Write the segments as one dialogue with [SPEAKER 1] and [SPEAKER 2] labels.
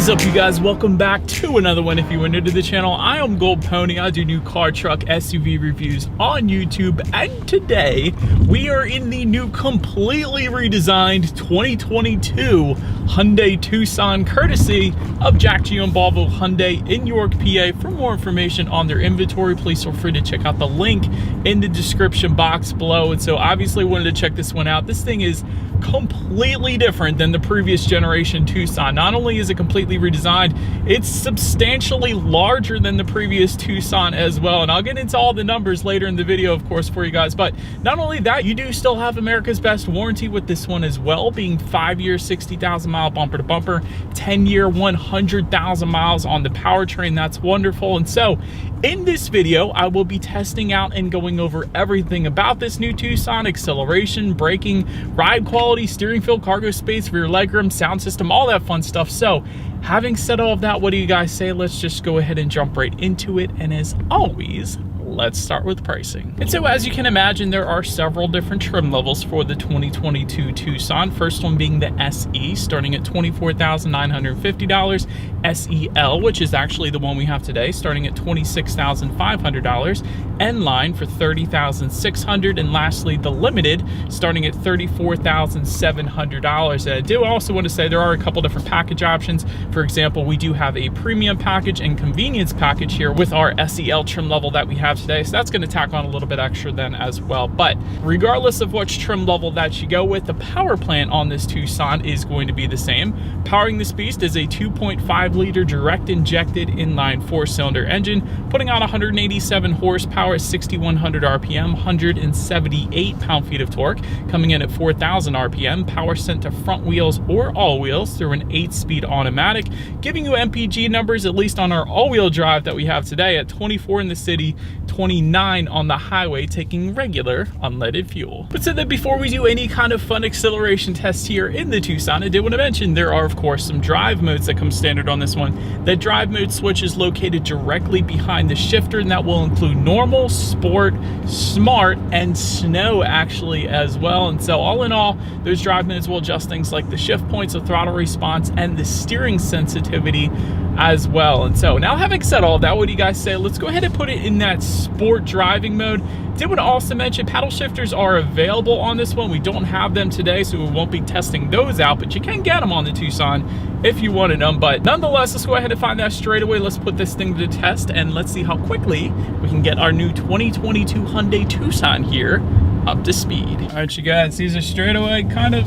[SPEAKER 1] What is up, you guys? Welcome back to another one. If you are new to the channel, I am Gold Pony. I do new car, truck, SUV reviews on YouTube, and today we are in the new completely redesigned 2022 Hyundai Tucson, courtesy of Jack Gio and Volvo Hyundai in York, PA. For more information on their inventory, please feel free to check out the link in the description box below. And so obviously wanted to check this one out. This thing is completely different than the previous generation Tucson. Not only is it completely redesigned, it's substantially larger than the previous Tucson as well, and I'll get into all the numbers later in the video, of course, for you guys. But not only that, you do still have America's best warranty with this one as well, being 5 years 60,000 mile bumper to bumper, 10-year 100,000 miles on the powertrain. That's wonderful. And so in this video, I will be testing out and going over everything about this new Tucson: acceleration, braking, ride quality, steering feel, cargo space, rear legroom, sound system, all that fun stuff. So having said all of that, what do you guys say? Let's just go ahead and jump right into it. And as always, let's start with pricing. And so as you can imagine, there are several different trim levels for the 2022 Tucson. First one being the SE, starting at $24,950. SEL, which is actually the one we have today, starting at $26,500. N-Line for $30,600. And lastly, the Limited, starting at $34,700. And I do also want to say there are a couple different package options. For example, we do have a premium package and convenience package here with our SEL trim level that we have today, so that's going to tack on a little bit extra then as well. But regardless of which trim level that you go with, the power plant on this Tucson is going to be the same. Powering this beast is a 2.5 liter direct injected inline 4-cylinder engine, putting out 187 horsepower at 6,100 RPM, 178 pound-feet of torque, coming in at 4,000 RPM, power sent to front wheels or all wheels through an 8-speed automatic, giving you MPG numbers, at least on our all-wheel drive that we have today, at 24 in the city, 29 on the highway, taking regular unleaded fuel. But so that before we do any kind of fun acceleration tests here in the Tucson, I did want to mention there are of course some drive modes that come standard on this one. The drive mode switch is located directly behind the shifter, and that will include normal, sport, smart, and snow actually as well. And so all in all, those drive modes will adjust things like the shift points, the throttle response, and the steering sensitivity as well. And so now, having said all of that, what do you guys say? Let's go ahead and put it in that sport driving mode. Did want to also mention paddle shifters are available on this one. We don't have them today, so we won't be testing those out, but you can get them on the Tucson if you wanted them. But nonetheless, let's go ahead and find that straight away. Let's put this thing to the test, and let's see how quickly we can get our new 2022 Hyundai Tucson here up to speed. All right, you guys, these are straight away kind of,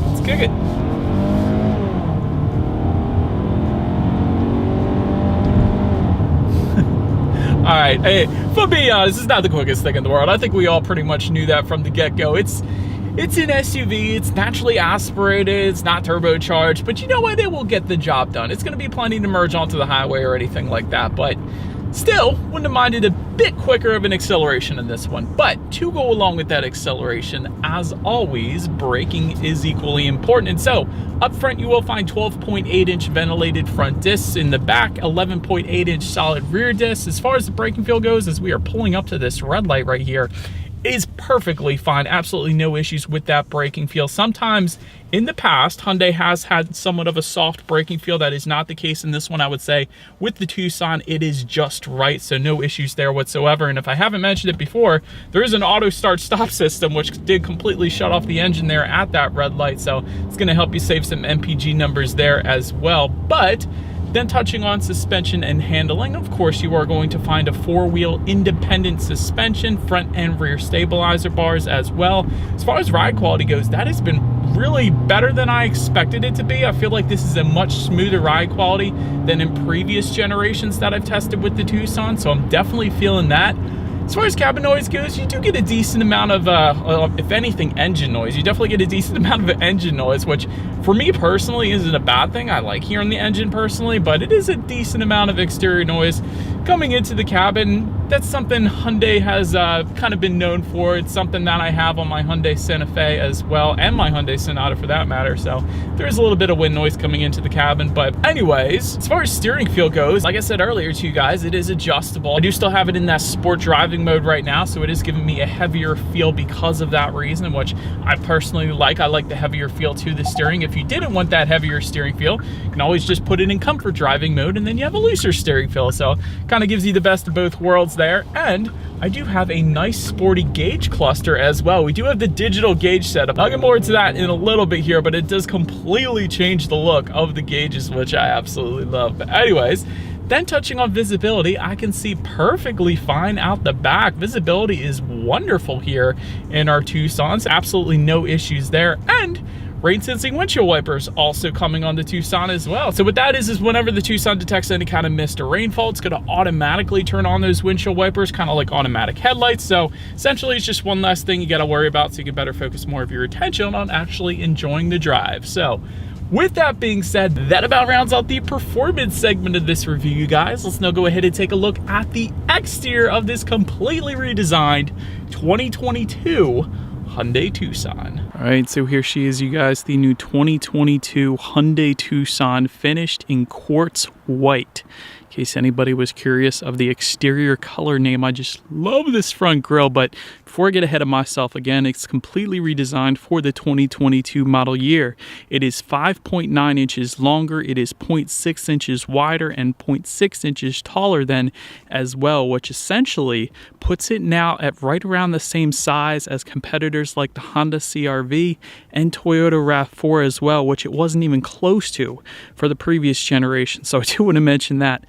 [SPEAKER 1] let's kick it. All right, hey, for being honest, it's not the quickest thing in the world. I think we all pretty much knew that from the get-go. It's an SUV, it's naturally aspirated, it's not turbocharged, but you know what? It will get the job done. It's gonna be plenty to merge onto the highway or anything like that, but still, wouldn't have minded a bit quicker of an acceleration in this one. But to go along with that acceleration, as always, braking is equally important. And so, up front, you will find 12.8-inch ventilated front discs. In the back, 11.8-inch solid rear discs. As far as the braking feel goes, as we are pulling up to this red light right here, is perfectly fine. Absolutely no issues with that braking feel. Sometimes in the past, Hyundai has had somewhat of a soft braking feel. That is not the case in this one, I would say. With the Tucson, it is just right, so no issues there whatsoever. And if I haven't mentioned it before, there is an auto start stop system, which did completely shut off the engine there at that red light, so it's going to help you save some MPG numbers there as well. But then touching on suspension and handling, of course, you are going to find a 4-wheel independent suspension, front and rear stabilizer bars as well. As far as ride quality goes, that has been really better than I expected it to be. I feel like this is a much smoother ride quality than in previous generations that I've tested with the Tucson, so I'm definitely feeling that. As far as cabin noise goes, you do get a decent amount of, if anything, engine noise. You definitely get a decent amount of engine noise, which for me personally isn't a bad thing. I like hearing the engine personally, but it is a decent amount of exterior noise coming into the cabin. That's something Hyundai has kind of been known for. It's something that I have on my Hyundai Santa Fe as well, and my Hyundai Sonata for that matter. So there is a little bit of wind noise coming into the cabin. But anyways, as far as steering feel goes, like I said earlier to you guys, it is adjustable. I do still have it in that sport driving driving mode right now, so it is giving me a heavier feel because of that reason, which I personally like. I like the heavier feel to the steering. If you didn't want that heavier steering feel, you can always just put it in comfort driving mode, and then you have a looser steering feel. So kind of gives you the best of both worlds there. And I do have a nice sporty gauge cluster as well. We do have the digital gauge setup. I'll get more into that in a little bit here, but it does completely change the look of the gauges, which I absolutely love. But anyways, then touching on visibility, I can see perfectly fine out the back. Visibility is wonderful here in our Tucsons. Absolutely no issues there. And rain sensing windshield wipers also coming on the Tucson as well. So what that is whenever the Tucson detects any kind of mist or rainfall, it's gonna automatically turn on those windshield wipers, kind of like automatic headlights. So essentially it's just one less thing you gotta worry about, so you can better focus more of your attention on actually enjoying the drive. So with that being said, that about rounds out the performance segment of this review, you guys. Let's now go ahead and take a look at the exterior of this completely redesigned 2022 Hyundai Tucson. All right, so here she is, you guys, the new 2022 Hyundai Tucson, finished in quartz white. In case anybody was curious of the exterior color name, I just love this front grille. But before I get ahead of myself, again, it's completely redesigned for the 2022 model year. It is 5.9 inches longer, it is 0.6 inches wider, and 0.6 inches taller than as well, which essentially puts it now at right around the same size as competitors like the Honda CR-V and Toyota RAV4 as well, which it wasn't even close to for the previous generation. So I do want to mention that.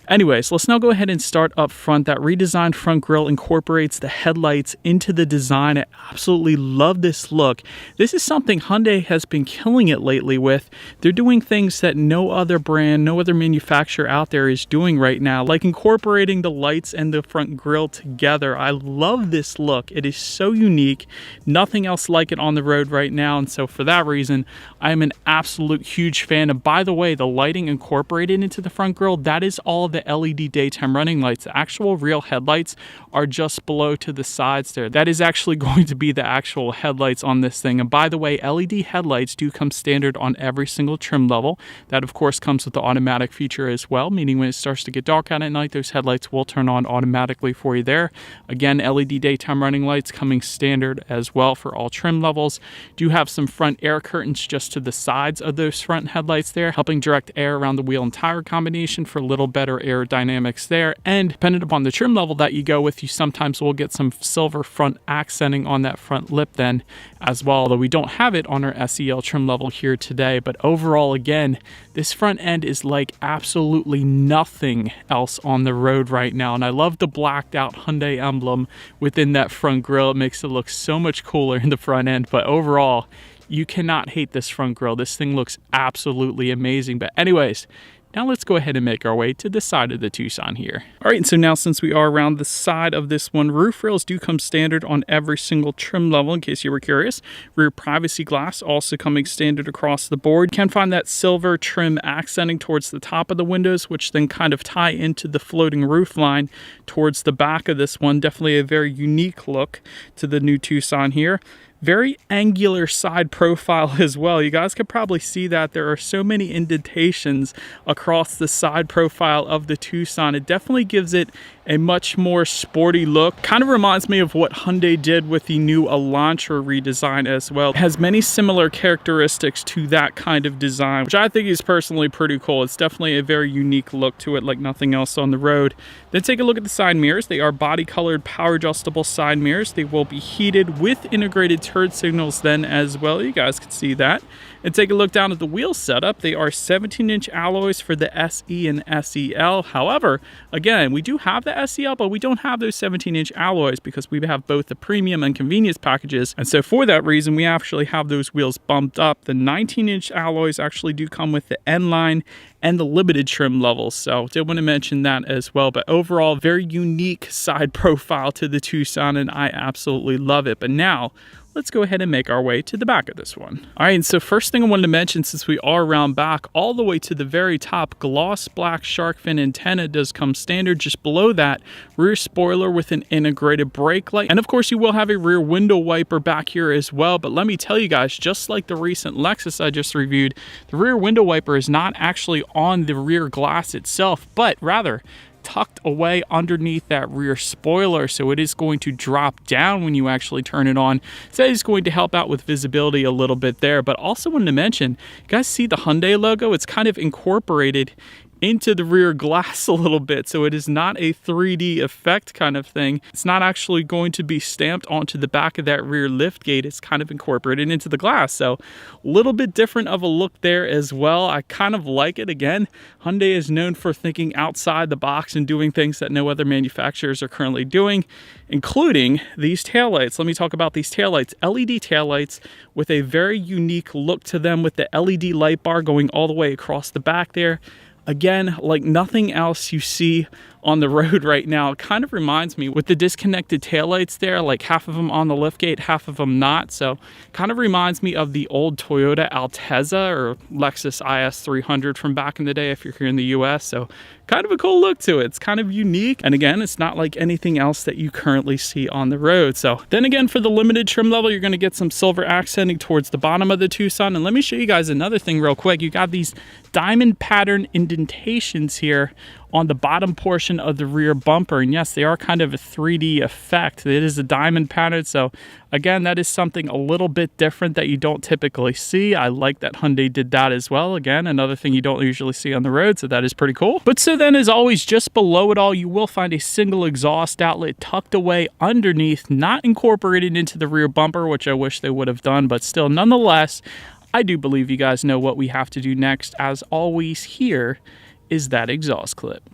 [SPEAKER 1] Anyways, let's now go ahead and start up front. That redesigned front grille incorporates the headlights into the design. I absolutely love this look. This is something Hyundai has been killing it lately with. They're doing things that no other brand, no other manufacturer out there is doing right now, like incorporating the lights and the front grille together. I love this look. It is so unique. Nothing else like it on the road right now, and so for that reason, I am an absolute huge fan. And by the way, the lighting incorporated into the front grille, that is all the LED daytime running lights. The actual real headlights are just below to the sides there. That is actually going to be the actual headlights on this thing. And by the way, LED headlights do come standard on every single trim level. That of course comes with the automatic feature as well, meaning when it starts to get dark out at night, those headlights will turn on automatically for you there. Again, LED daytime running lights coming standard as well for all trim levels. Do have some front air curtains just to the sides of those front headlights there, helping direct air around the wheel and tire combination for a little better aerodynamics there. And depending upon the trim level that you go with, you sometimes will get some silver front accenting on that front lip then as well, although we don't have it on our SEL trim level here today. But overall, again, this front end is like absolutely nothing else on the road right now. And I love the blacked out Hyundai emblem within that front grille. It makes it look so much cooler in the front end. But overall, you cannot hate this front grille. This thing looks absolutely amazing. But anyways, now let's go ahead and make our way to the side of the Tucson here. All right, so now since we are around the side of this one, roof rails do come standard on every single trim level, in case you were curious. Rear privacy glass also coming standard across the board. You can find that silver trim accenting towards the top of the windows, which then kind of tie into the floating roof line towards the back of this one. Definitely a very unique look to the new Tucson here. Very angular side profile as well. You guys could probably see that there are so many indentations across the side profile of the Tucson. It definitely gives it a much more sporty look. Kind of reminds me of what Hyundai did with the new Elantra redesign as well. It has many similar characteristics to that kind of design, which I think is personally pretty cool. It's definitely a very unique look to it, like nothing else on the road. Then take a look at the side mirrors. They are body colored, power adjustable side mirrors. They will be heated with integrated turn signals then as well. You guys can see that. And take a look down at the wheel setup. They are 17-inch alloys for the SE and SEL. However, again, we do have the SEL, but we don't have those 17-inch alloys because we have both the premium and convenience packages. And so for that reason, we actually have those wheels bumped up. The 19-inch alloys actually do come with the N-line and the limited trim levels. So did want to mention that as well. But overall, very unique side profile to the Tucson, and I absolutely love it. But now, let's go ahead and make our way to the back of this one. All right, and so first thing I wanted to mention, since we are around back, all the way to the very top, gloss black shark fin antenna does come standard. Just below that, rear spoiler with an integrated brake light. And of course, you will have a rear window wiper back here as well. But let me tell you guys, just like the recent Lexus I just reviewed, the rear window wiper is not actually on the rear glass itself, but rather tucked away underneath that rear spoiler, so it is going to drop down when you actually turn it on. So that is going to help out with visibility a little bit there. But also wanted to mention, you guys see the Hyundai logo? It's kind of incorporated into the rear glass a little bit, so it is not a 3D effect kind of thing. It's not actually going to be stamped onto the back of that rear lift gate. It's kind of incorporated into the glass, so a little bit different of a look there as well. I kind of like it. Again, Hyundai is known for thinking outside the box and doing things that no other manufacturers are currently doing, including these taillights. Let me talk about these taillights. LED taillights with a very unique look to them, with the LED light bar going all the way across the back there. Again, like nothing else you see on the road right now. It kind of reminds me, with the disconnected taillights there, like half of them on the liftgate, half of them not. So kind of reminds me of the old Toyota Altezza or Lexus IS300 from back in the day if you're here in the US. So kind of a cool look to it. It's kind of unique. And again, it's not like anything else that you currently see on the road. So then again, for the limited trim level, you're going to get some silver accenting towards the bottom of the Tucson. And let me show you guys another thing real quick. You got these diamond pattern indentations here on the bottom portion of the rear bumper. And yes, they are kind of a 3D effect. It is a diamond pattern. So again, that is something a little bit different that you don't typically see. I like that Hyundai did that as well. Again, another thing you don't usually see on the road. So that is pretty cool. But so then, as always, just below it all, you will find a single exhaust outlet tucked away underneath, not incorporated into the rear bumper, which I wish they would have done, but still, nonetheless, I do believe you guys know what we have to do next. As always, here is that exhaust clip.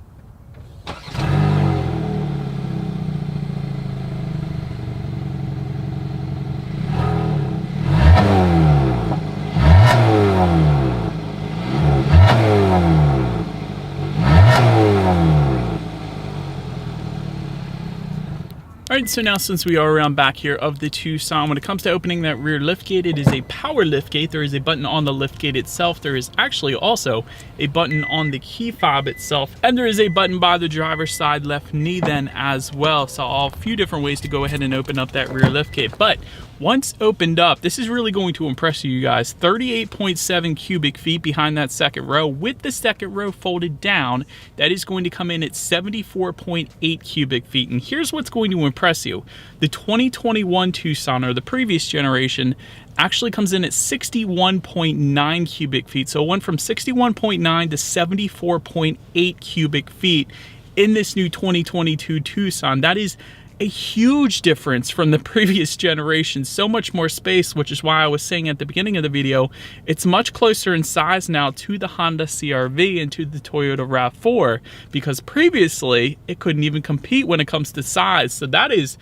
[SPEAKER 1] All right, so now since we are around back here of the Tucson, when it comes to opening that rear liftgate, it is a power liftgate. There is a button on the liftgate itself. There is actually also a button on the key fob itself, and there is a button by the driver's side left knee then as well. So a few different ways to go ahead and open up that rear liftgate. But once opened up, this is really going to impress you guys. 38.7 cubic feet behind that second row. With the second row folded down, that is going to come in at 74.8 cubic feet. And here's what's going to impress you. The 2021 Tucson, or the previous generation, actually comes in at 61.9 cubic feet. So it went from 61.9 to 74.8 cubic feet in this new 2022 Tucson. That is a huge difference from the previous generation. So much more space, which is why I was saying at the beginning of the video, it's much closer in size now to the Honda CR-V and to the Toyota RAV4, because previously it couldn't even compete when it comes to size. So that is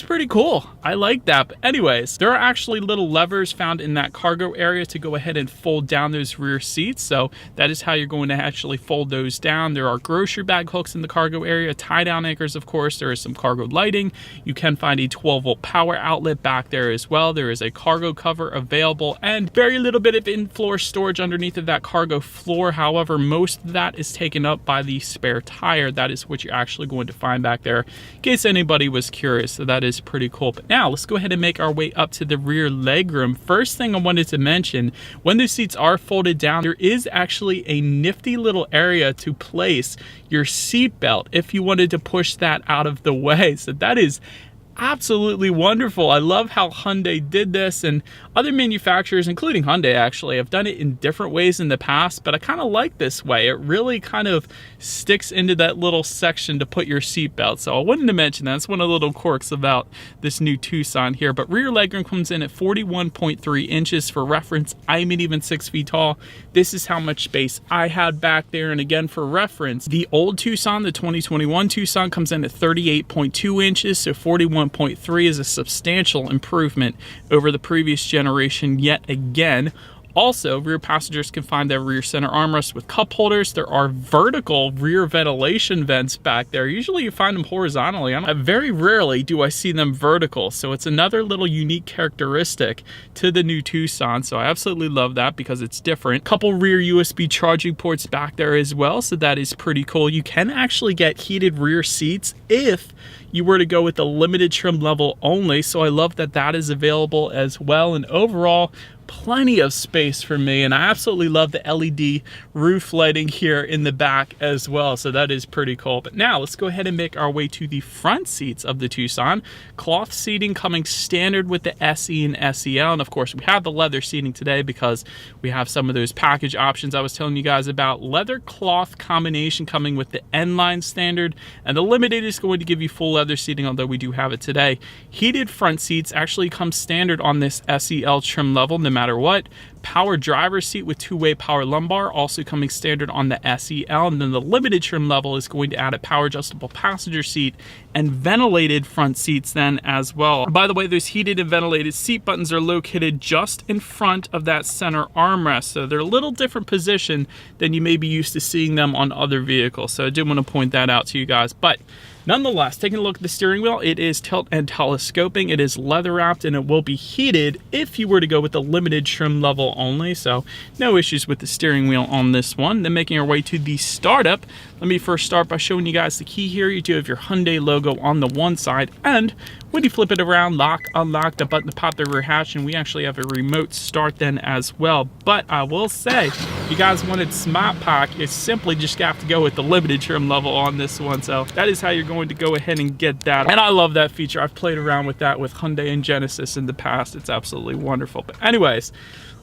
[SPEAKER 1] pretty cool. I like that. But anyways, there are actually little levers found in that cargo area to go ahead and fold down those rear seats. So that is how you're going to actually fold those down. There are grocery bag hooks in the cargo area, tie down anchors, of course. There is some cargo lighting. You can find a 12-volt power outlet back there as well. There is a cargo cover available and very little bit of in-floor storage underneath of that cargo floor. However, most of that is taken up by the spare tire. That is what you're actually going to find back there, in case anybody was curious. So that is pretty cool. But now let's go ahead and make our way up to the rear legroom. First thing I wanted to mention, when the seats are folded down, there is actually a nifty little area to place your seat belt if you wanted to push that out of the way. So that is absolutely wonderful. I love how Hyundai did this, and other manufacturers, including Hyundai actually, have done it in different ways in the past, but I kind of like this way. It really kind of sticks into that little section to put your seatbelt. So I wanted to mention that. It's one of the little quirks about this new Tucson here. But rear legroom comes in at 41.3 inches. For reference, I'm even 6 feet tall. This is how much space I had back there. And again, for reference, the old Tucson, the 2021 Tucson, comes in at 38.2 inches. So 41.3 is a substantial improvement over the previous generation yet again. Also, rear passengers can find their rear center armrest with cup holders. There are vertical rear ventilation vents back there. Usually you find them horizontally. Very rarely do I see them vertical. So it's another little unique characteristic to the new Tucson. So I absolutely love that because it's different. Couple rear USB charging ports back there as well. So that is pretty cool. You can actually get heated rear seats if you were to go with the limited trim level only. So I love that that is available as well. And overall, plenty of space for me, and I absolutely love the LED roof lighting here in the back as well, so that is pretty cool. But now let's go ahead and make our way to the front seats of the Tucson. Cloth seating coming standard with the SE and SEL, and of course we have the leather seating today because we have some of those package options I was telling you guys about. Leather cloth combination coming with the N-Line standard, and the Limited is going to give you full leather seating, although we do have it today. Heated front seats actually come standard on this SEL trim level no matter what. Power driver's seat with two-way power lumbar also coming standard on the SEL, and then the Limited trim level is going to add a power adjustable passenger seat and ventilated front seats then as well. By the way, those heated and ventilated seat buttons are located just in front of that center armrest, so they're a little different position than you may be used to seeing them on other vehicles, so I did want to point that out to you guys. But nonetheless, taking a look at the steering wheel, it is tilt and telescoping, it is leather wrapped, and it will be heated if you were to go with the Limited trim level only, so no issues with the steering wheel on this one. Then making our way to the startup, let me first start by showing you guys the key here. You do have your Hyundai logo on the one side, and when you flip it around, lock, unlock, the button to pop the rear hatch, and we actually have a remote start then as well. But I will say, if you guys wanted Smart Pack, you simply just have to go with the Limited trim level on this one, so that is how you're going to go ahead and get that. And I love that feature. I've played around with that with Hyundai and Genesis in the past. It's absolutely wonderful. But anyways,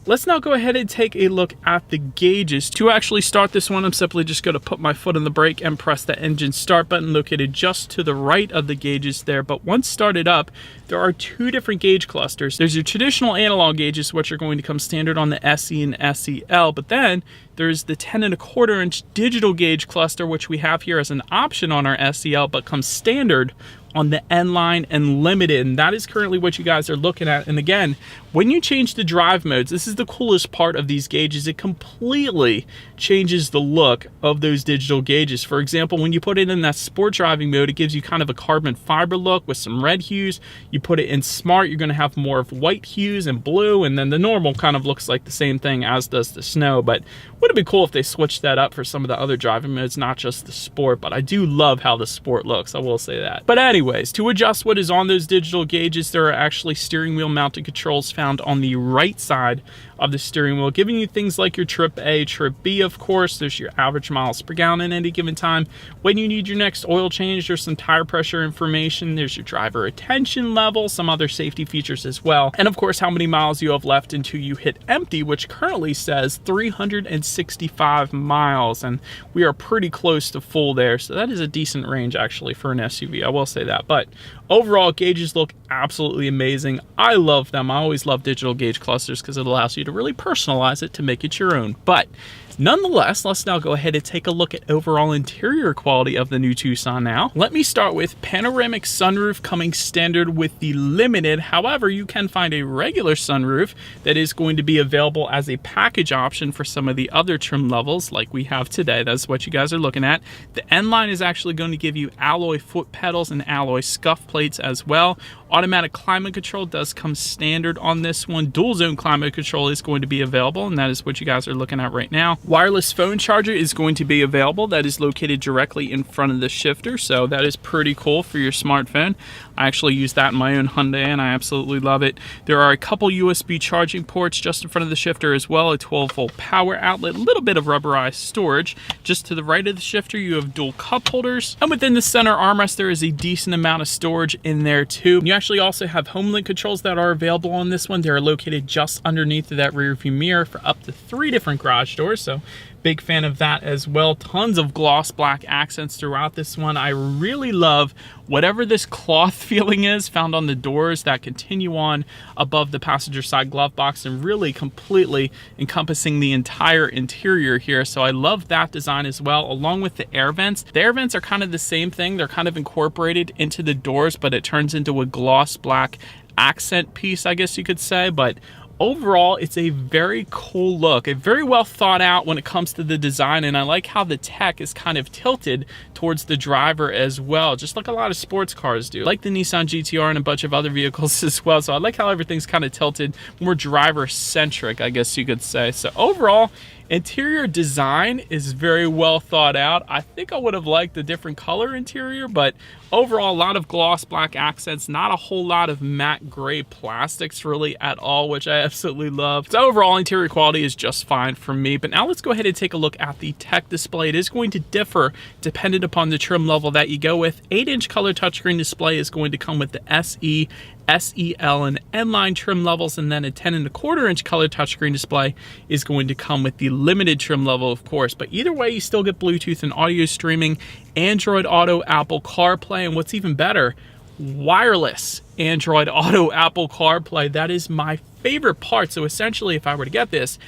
[SPEAKER 1] let's now go ahead and take a look at the gauges. To actually start this one, I'm simply just going to put my foot on the brake and press the engine start button located just to the right of the gauges there. But once started up, there are two different gauge clusters. There's your traditional analog gauges, which are going to come standard on the SE and SEL, but then there's the 10¼ inch digital gauge cluster, which we have here as an option on our SEL, but comes standard on the N-Line and Limited, and that is currently what you guys are looking at. And again, when you change the drive modes, this is the coolest part of these gauges. It completely changes the look of those digital gauges. For example, when you put it in that sport driving mode, it gives you kind of a carbon fiber look with some red hues. You put it in smart, you're going to have more of white hues and blue, and then the normal kind of looks like the same thing as does the snow. But wouldn't it be cool if they switched that up for some of the other driving modes, not just the sport? But I do love how the sport looks, I will say that. But anyways, to adjust what is on those digital gauges, there are actually steering wheel mounted controls found on the right side of the steering wheel, giving you things like your trip A, trip B, of course. There's your average miles per gallon at any given time. When you need your next oil change, there's some tire pressure information. There's your driver attention level, some other safety features as well. And of course, how many miles you have left until you hit empty, which currently says 365 miles. And we are pretty close to full there. So that is a decent range actually for an SUV, I will say that. But overall, gauges look absolutely amazing. I love them. I always love digital gauge clusters because it allows you to really personalize it to make it your own. But nonetheless, let's now go ahead and take a look at overall interior quality of the new Tucson now. Let me start with panoramic sunroof coming standard with the Limited. However, you can find a regular sunroof that is going to be available as a package option for some of the other trim levels like we have today. That's what you guys are looking at. The N-Line is actually going to give you alloy foot pedals and alloy scuff plates as well. Automatic climate control does come standard on this one. Dual zone climate control is going to be available, and that is what you guys are looking at right now. Wireless phone charger is going to be available. That is located directly in front of the shifter, so that is pretty cool for your smartphone. I actually use that in my own Hyundai, and I absolutely love it. There are a couple USB charging ports just in front of the shifter as well, a 12-volt power outlet, a little bit of rubberized storage. Just to the right of the shifter, you have dual cup holders, and within the center armrest, there is a decent amount of storage in there too. You actually also have home link controls that are available on this one. They're located just underneath of that rear view mirror for up to 3 different garage doors, so big fan of that as well. Tons of gloss black accents throughout this one. I really love whatever this cloth feeling is found on the doors that continue on above the passenger side glove box and really completely encompassing the entire interior here. So I love that design as well, along with the air vents. The air vents are kind of the same thing. They're kind of incorporated into the doors, but it turns into a gloss black accent piece, I guess you could say. But overall, it's a very cool look, a very well thought out when it comes to the design, and I like how the tech is kind of tilted towards the driver as well, just like a lot of sports cars do, like the Nissan GTR and a bunch of other vehicles as well. So I like how everything's kind of tilted, more driver centric, I guess you could say. So overall, Interior design is very well thought out. I think I would have liked a different color interior, but overall, a lot of gloss black accents, not a whole lot of matte gray plastics really at all, which I absolutely love. So overall, interior quality is just fine for me. But now let's go ahead and take a look at the tech display. It is going to differ dependent upon the trim level that you go with. 8-inch color touchscreen display is going to come with the SE, SEL, and N-line trim levels, and then a 10.25-inch color touchscreen display is going to come with the limited trim level, of course. But either way, you still get Bluetooth and audio streaming, Android Auto, Apple CarPlay, and what's even better, wireless Android Auto, Apple CarPlay. That is my favorite part. So essentially, if I were to get this,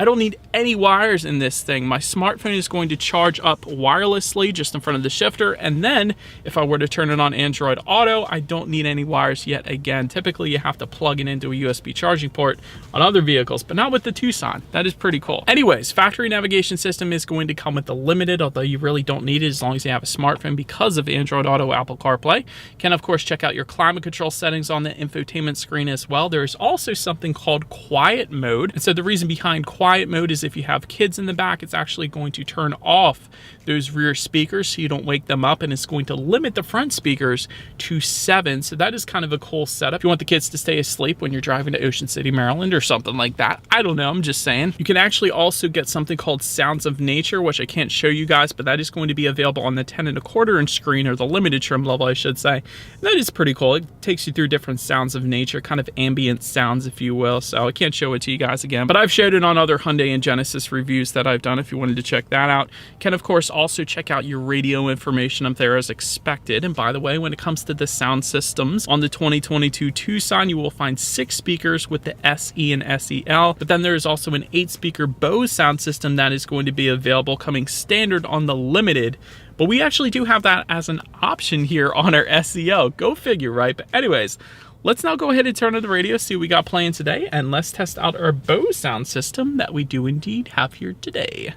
[SPEAKER 1] I don't need any wires in this thing. My smartphone is going to charge up wirelessly just in front of the shifter. And then if I were to turn it on Android Auto, I don't need any wires yet again. Typically, you have to plug it into a USB charging port on other vehicles, but not with the Tucson. That is pretty cool. Anyways, factory navigation system is going to come with the limited, although you really don't need it as long as you have a smartphone because of Android Auto, Apple CarPlay. You can, of course, check out your climate control settings on the infotainment screen as well. There is also something called quiet mode. And so the reason behind quiet mode is if you have kids in the back, it's actually going to turn off those rear speakers so you don't wake them up, and it's going to limit the front speakers to 7. So that is kind of a cool setup. If you want the kids to stay asleep when you're driving to Ocean City, Maryland or something like that, I don't know, I'm just saying. You can actually also get something called Sounds of Nature, which I can't show you guys, but that is going to be available on the 10.25-inch screen, or the limited trim level, I should say. And that is pretty cool. It takes you through different sounds of nature, kind of ambient sounds, if you will. So I can't show it to you guys again, but I've showed it on other Hyundai and Genesis reviews that I've done if you wanted to check that out. You can, of course, also check out your radio information up there as expected. And by the way, when it comes to the sound systems on the 2022 Tucson, you will find 6 speakers with the SE and SEL, but then there is also an 8-speaker Bose sound system that is going to be available coming standard on the limited. But we actually do have that as an option here on our SEL. Go figure, right? But anyways, let's now go ahead and turn on the radio, see what we got playing today, and let's test out our Bose sound system that we do indeed have here today.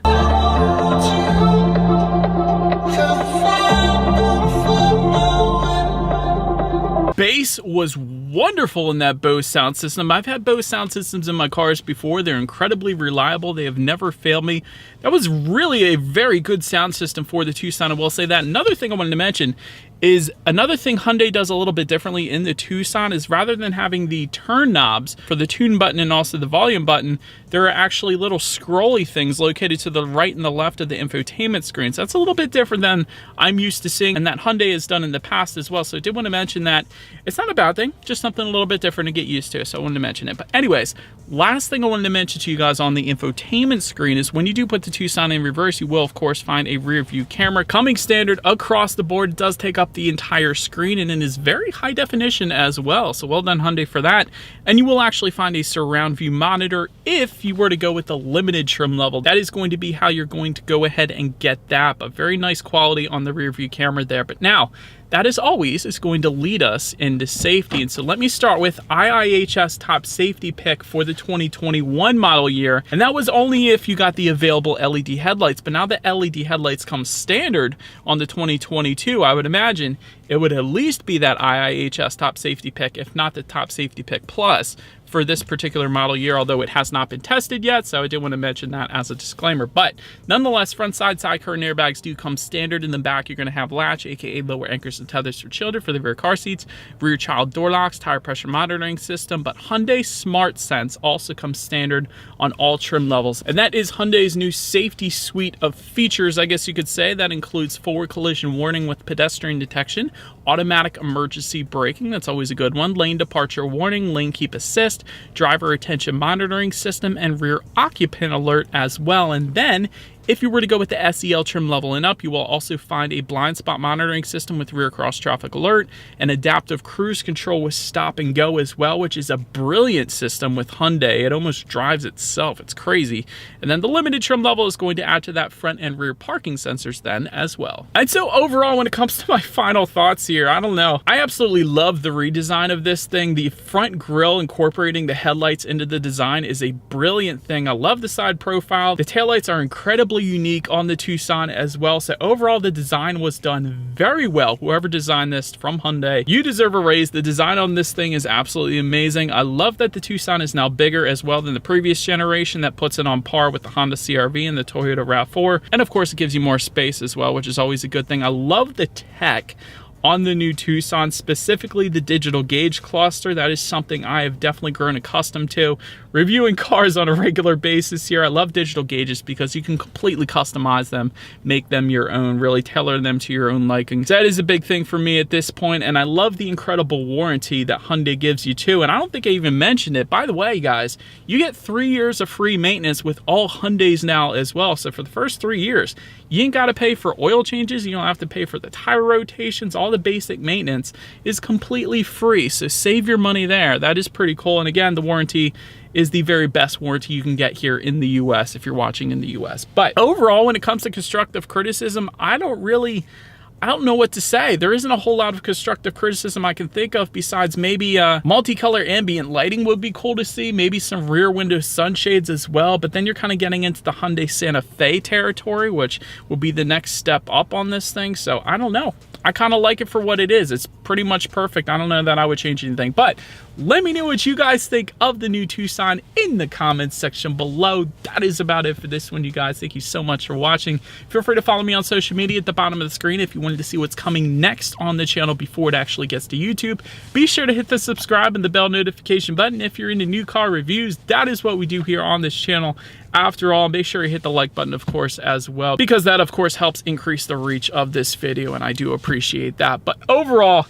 [SPEAKER 1] Bass was wonderful in that Bose sound system. I've had Bose sound systems in my cars before. They're incredibly reliable. They have never failed me. That was really a very good sound system for the Tucson, I will say that. Another thing I wanted to mention is another thing Hyundai does a little bit differently in the Tucson is rather than having the turn knobs for the tune button and also the volume button, there are actually little scrolly things located to the right and the left of the infotainment screen. So that's a little bit different than I'm used to seeing and that Hyundai has done in the past as well. So I did want to mention that. It's not a bad thing, just something a little bit different to get used to. So I wanted to mention it. But anyways, last thing I wanted to mention to you guys on the infotainment screen is when you do put the Tucson in reverse, you will of course find a rear view camera coming standard across the board. It does take up the entire screen and it is very high definition as well. So well done Hyundai for that. And you will actually find a surround view monitor if you were to go with the limited trim level. That is going to be how you're going to go ahead and get that. But very nice quality on the rear view camera there. But now, that as always is going to lead us into safety. And so let me start with IIHS top safety pick for the 2021 model year. And that was only if you got the available LED headlights. But now that LED headlights come standard on the 2022, I would imagine it would at least be that IIHS top safety pick, if not the top safety pick plus for this particular model year, although it has not been tested yet, so I did want to mention that as a disclaimer. But nonetheless, front side curtain airbags do come standard. In the back, you're going to have latch, aka lower anchors and tethers for children for the rear car seats, rear child door locks, tire pressure monitoring system, but Hyundai Smart Sense also comes standard on all trim levels. And that is Hyundai's new safety suite of features, I guess you could say. That includes forward collision warning with pedestrian detection, automatic emergency braking, that's always a good one, lane departure warning, lane keep assist, driver attention monitoring system, and rear occupant alert as well. And then if you were to go with the SEL trim level and up, you will also find a blind spot monitoring system with rear cross traffic alert and adaptive cruise control with stop and go as well, which is a brilliant system with Hyundai. It almost drives itself. It's crazy. And then the limited trim level is going to add to that front and rear parking sensors then as well. And so overall, when it comes to my final thoughts here, I don't know. I absolutely love the redesign of this thing. The front grille incorporating the headlights into the design is a brilliant thing. I love the side profile. The taillights are incredibly incredibly unique on the Tucson as well. So overall, the design was done very well. Whoever designed this from Hyundai, you deserve a raise. The design on this thing is absolutely amazing. I love that the Tucson is now bigger as well than the previous generation. That puts it on par with the Honda CR-V and the Toyota RAV4. And of course, it gives you more space as well, which is always a good thing. I love the tech on the new Tucson, specifically the digital gauge cluster. That is something I have definitely grown accustomed to reviewing cars on a regular basis here. I love digital gauges because you can completely customize them, make them your own, really tailor them to your own liking. So that is a big thing for me at this point, and I love the incredible warranty that Hyundai gives you too. And I don't think I even mentioned it. By the way, guys, you get 3 years of free maintenance with all Hyundais now as well. So for the first 3 years, you ain't got to pay for oil changes. You don't have to pay for the tire rotations. All the basic maintenance is completely free. So save your money there. That is pretty cool. And again, the warranty is the very best warranty you can get here in the US if you're watching in the US. But overall, when it comes to constructive criticism, I don't know what to say. There isn't a whole lot of constructive criticism I can think of besides maybe multicolor ambient lighting would be cool to see, maybe some rear window sunshades as well, but then you're kind of getting into the Hyundai Santa Fe territory, which will be the next step up on this thing. So I don't know. I kind of like it for what it is. It's pretty much perfect. I don't know that I would change anything, but let me know what you guys think of the new Tucson in the comments section below. That is about it for this one, you guys. Thank you so much for watching. Feel free to follow me on social media at the bottom of the screen if you wanted to see what's coming next on the channel before it actually gets to YouTube. Be sure to hit the subscribe and the bell notification button if you're into new car reviews. That is what we do here on this channel. After all, make sure you hit the like button, of course, as well, because that, of course, helps increase the reach of this video, and I do appreciate that. But overall,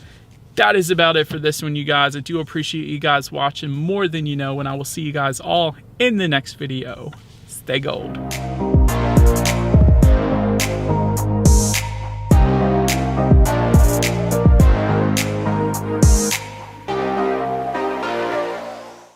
[SPEAKER 1] that is about it for this one, you guys. I do appreciate you guys watching more than you know, and I will see you guys all in the next video. Stay gold.